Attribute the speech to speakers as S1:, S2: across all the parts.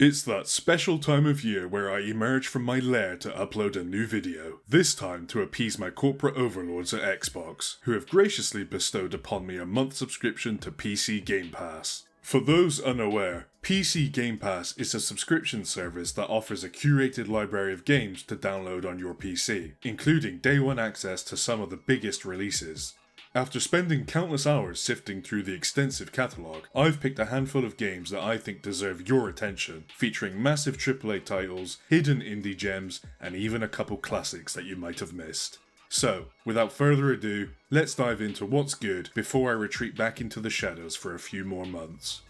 S1: It's that special time of year where I emerge from my lair to upload a new video, this time to appease my corporate overlords at Xbox, who have graciously bestowed upon me a month subscription to PC Game Pass. For those unaware, PC Game Pass is a subscription service that offers a curated library of games to download on your PC, including day one access to some of the biggest releases. After spending countless hours sifting through the extensive catalogue, I've picked a handful of games that I think deserve your attention, featuring massive AAA titles, hidden indie gems, and even a couple classics that you might have missed. So, without further ado, let's dive into what's good before I retreat back into the shadows for a few more months.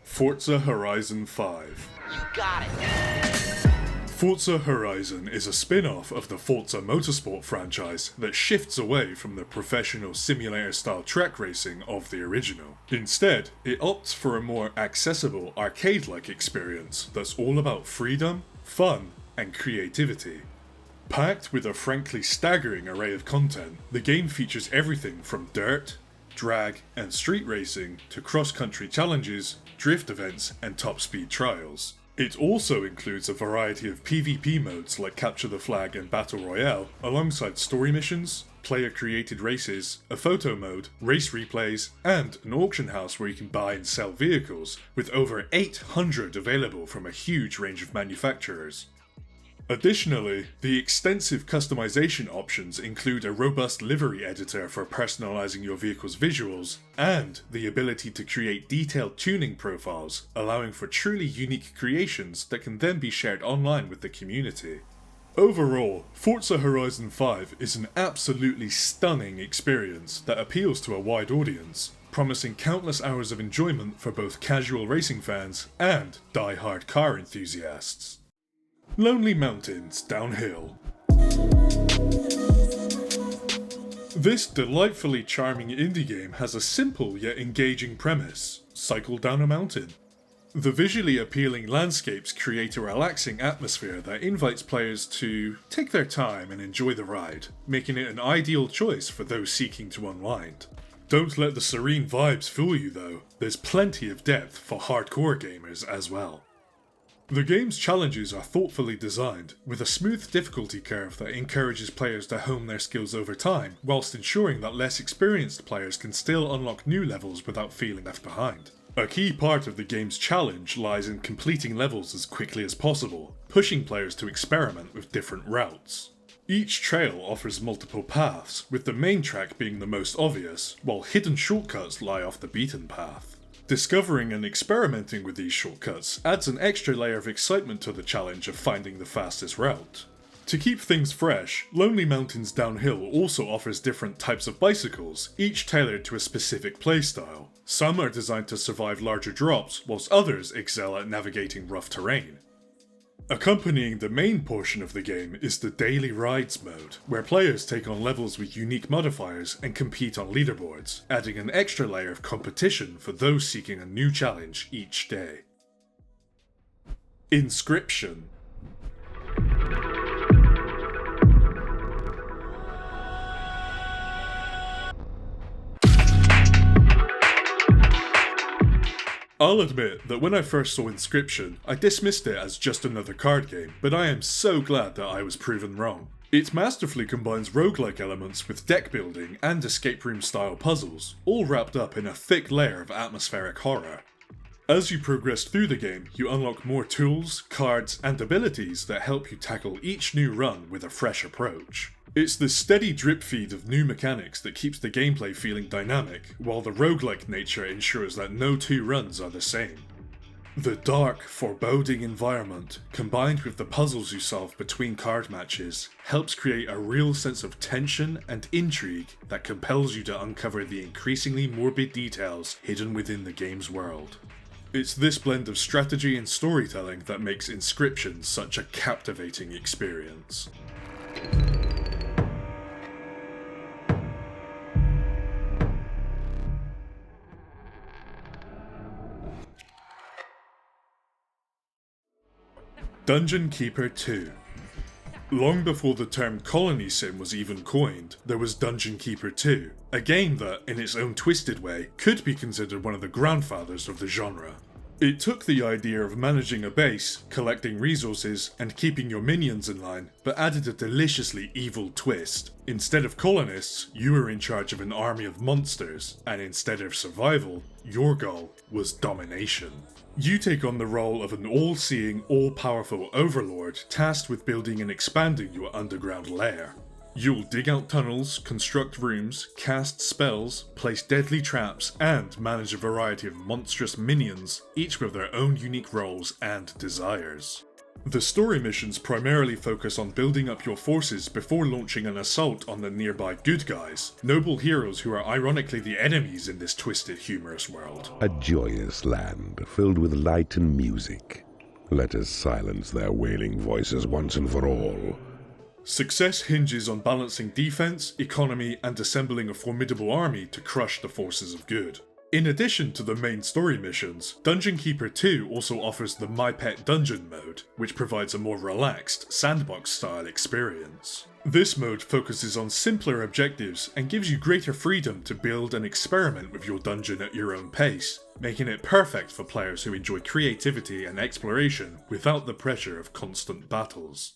S1: Forza Horizon 5.
S2: You got it!
S1: Forza Horizon is a spin-off of the Forza Motorsport franchise that shifts away from the professional simulator-style track racing of the original. Instead, it opts for a more accessible, arcade-like experience that's all about freedom, fun, and creativity. Packed with a frankly staggering array of content, the game features everything from dirt, drag, and street racing to cross-country challenges, drift events, and top-speed trials. It also includes a variety of PvP modes like Capture the Flag and Battle Royale, alongside story missions, player-created races, a photo mode, race replays, and an auction house where you can buy and sell vehicles, with over 800 available from a huge range of manufacturers. Additionally, the extensive customization options include a robust livery editor for personalizing your vehicle's visuals, and the ability to create detailed tuning profiles, allowing for truly unique creations that can then be shared online with the community. Overall, Forza Horizon 5 is an absolutely stunning experience that appeals to a wide audience, promising countless hours of enjoyment for both casual racing fans and die-hard car enthusiasts. Lonely Mountains Downhill. This delightfully charming indie game has a simple yet engaging premise: cycle down a mountain. The visually appealing landscapes create a relaxing atmosphere that invites players to take their time and enjoy the ride, making it an ideal choice for those seeking to unwind. Don't let the serene vibes fool you though, there's plenty of depth for hardcore gamers as well. The game's challenges are thoughtfully designed, with a smooth difficulty curve that encourages players to hone their skills over time, whilst ensuring that less experienced players can still unlock new levels without feeling left behind. A key part of the game's challenge lies in completing levels as quickly as possible, pushing players to experiment with different routes. Each trail offers multiple paths, with the main track being the most obvious, while hidden shortcuts lie off the beaten path. Discovering and experimenting with these shortcuts adds an extra layer of excitement to the challenge of finding the fastest route. To keep things fresh, Lonely Mountains Downhill also offers different types of bicycles, each tailored to a specific playstyle. Some are designed to survive larger drops, whilst others excel at navigating rough terrain. Accompanying the main portion of the game is the Daily Rides mode, where players take on levels with unique modifiers and compete on leaderboards, adding an extra layer of competition for those seeking a new challenge each day. Inscryption. I'll admit that when I first saw Inscryption, I dismissed it as just another card game, but I am so glad that I was proven wrong. It masterfully combines roguelike elements with deck building and escape room style puzzles, all wrapped up in a thick layer of atmospheric horror. As you progress through the game, you unlock more tools, cards, and abilities that help you tackle each new run with a fresh approach. It's the steady drip feed of new mechanics that keeps the gameplay feeling dynamic, while the roguelike nature ensures that no two runs are the same. The dark, foreboding environment, combined with the puzzles you solve between card matches, helps create a real sense of tension and intrigue that compels you to uncover the increasingly morbid details hidden within the game's world. It's this blend of strategy and storytelling that makes Inscryption such a captivating experience. Dungeon Keeper 2. Long before the term colony sim was even coined, there was Dungeon Keeper 2, a game that, in its own twisted way, could be considered one of the grandfathers of the genre. It took the idea of managing a base, collecting resources, and keeping your minions in line, but added a deliciously evil twist. Instead of colonists, you were in charge of an army of monsters, and instead of survival, your goal was domination. You take on the role of an all-seeing, all-powerful overlord tasked with building and expanding your underground lair. You'll dig out tunnels, construct rooms, cast spells, place deadly traps, and manage a variety of monstrous minions, each with their own unique roles and desires. The story missions primarily focus on building up your forces before launching an assault on the nearby good guys, noble heroes who are ironically the enemies in this twisted, humorous world.
S2: A joyous land filled with light and music. Let us silence their wailing voices once and for all.
S1: Success hinges on balancing defense, economy, and assembling a formidable army to crush the forces of good. In addition to the main story missions, Dungeon Keeper 2 also offers the My Pet Dungeon mode, which provides a more relaxed, sandbox-style experience. This mode focuses on simpler objectives and gives you greater freedom to build and experiment with your dungeon at your own pace, making it perfect for players who enjoy creativity and exploration without the pressure of constant battles.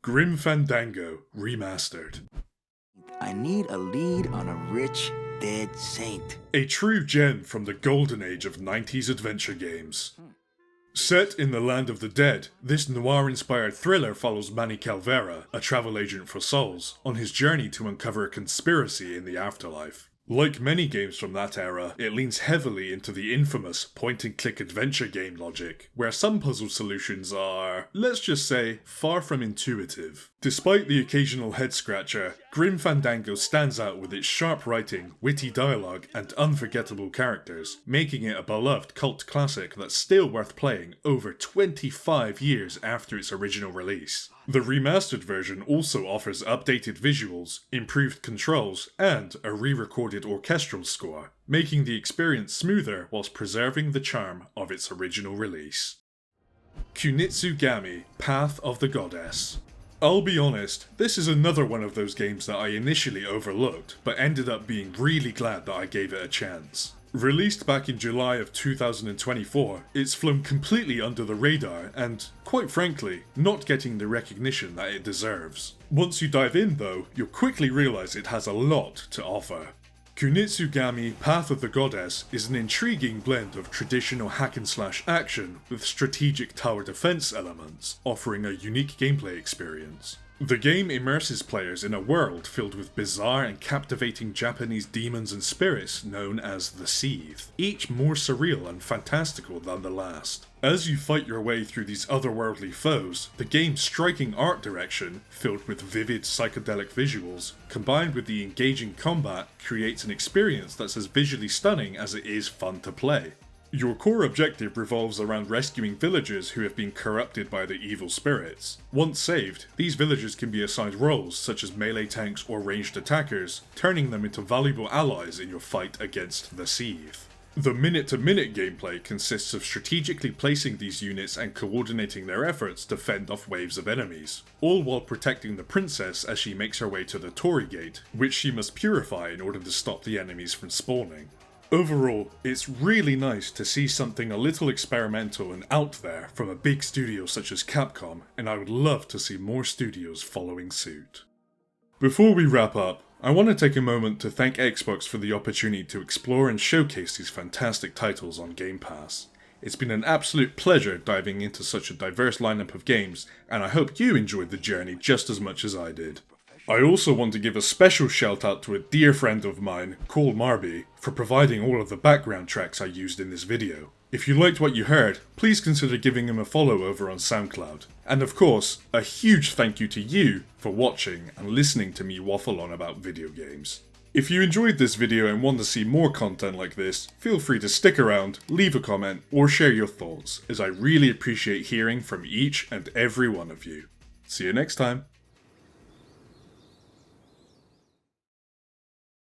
S1: Grim Fandango Remastered.
S3: I need a lead on a rich, dead saint.
S1: A true gem from the golden age of 90s adventure games. Set in the land of the dead, this noir-inspired thriller follows Manny Calvera, a travel agent for souls, on his journey to uncover a conspiracy in the afterlife. Like many games from that era, it leans heavily into the infamous point-and-click adventure game logic, where some puzzle solutions are, let's just say, far from intuitive. Despite the occasional head-scratcher, Grim Fandango stands out with its sharp writing, witty dialogue, and unforgettable characters, making it a beloved cult classic that's still worth playing over 25 years after its original release. The remastered version also offers updated visuals, improved controls, and a re-recorded orchestral score, making the experience smoother whilst preserving the charm of its original release. Kunitsu-Gami, Path of the Goddess. I'll be honest, this is another one of those games that I initially overlooked, but ended up being really glad that I gave it a chance. Released back in July of 2024, it's flown completely under the radar and, quite frankly, not getting the recognition that it deserves. Once you dive in though, you'll quickly realise it has a lot to offer. Kunitsu-Gami, Path of the Goddess is an intriguing blend of traditional hack-and-slash action with strategic tower defense elements, offering a unique gameplay experience. The game immerses players in a world filled with bizarre and captivating Japanese demons and spirits known as the Seethe, each more surreal and fantastical than the last. As you fight your way through these otherworldly foes, the game's striking art direction, filled with vivid psychedelic visuals, combined with the engaging combat, creates an experience that's as visually stunning as it is fun to play. Your core objective revolves around rescuing villagers who have been corrupted by the evil spirits. Once saved, these villagers can be assigned roles such as melee tanks or ranged attackers, turning them into valuable allies in your fight against the Seethe. The minute-to-minute gameplay consists of strategically placing these units and coordinating their efforts to fend off waves of enemies, all while protecting the princess as she makes her way to the Torii Gate, which she must purify in order to stop the enemies from spawning. Overall, it's really nice to see something a little experimental and out there from a big studio such as Capcom, and I would love to see more studios following suit. Before we wrap up, I want to take a moment to thank Xbox for the opportunity to explore and showcase these fantastic titles on Game Pass. It's been an absolute pleasure diving into such a diverse lineup of games, and I hope you enjoyed the journey just as much as I did. I also want to give a special shout out to a dear friend of mine, Cole Marby, for providing all of the background tracks I used in this video. If you liked what you heard, please consider giving him a follow over on SoundCloud. And of course, a huge thank you to you for watching and listening to me waffle on about video games. If you enjoyed this video and want to see more content like this, feel free to stick around, leave a comment, or share your thoughts, as I really appreciate hearing from each and every one of you. See you next time.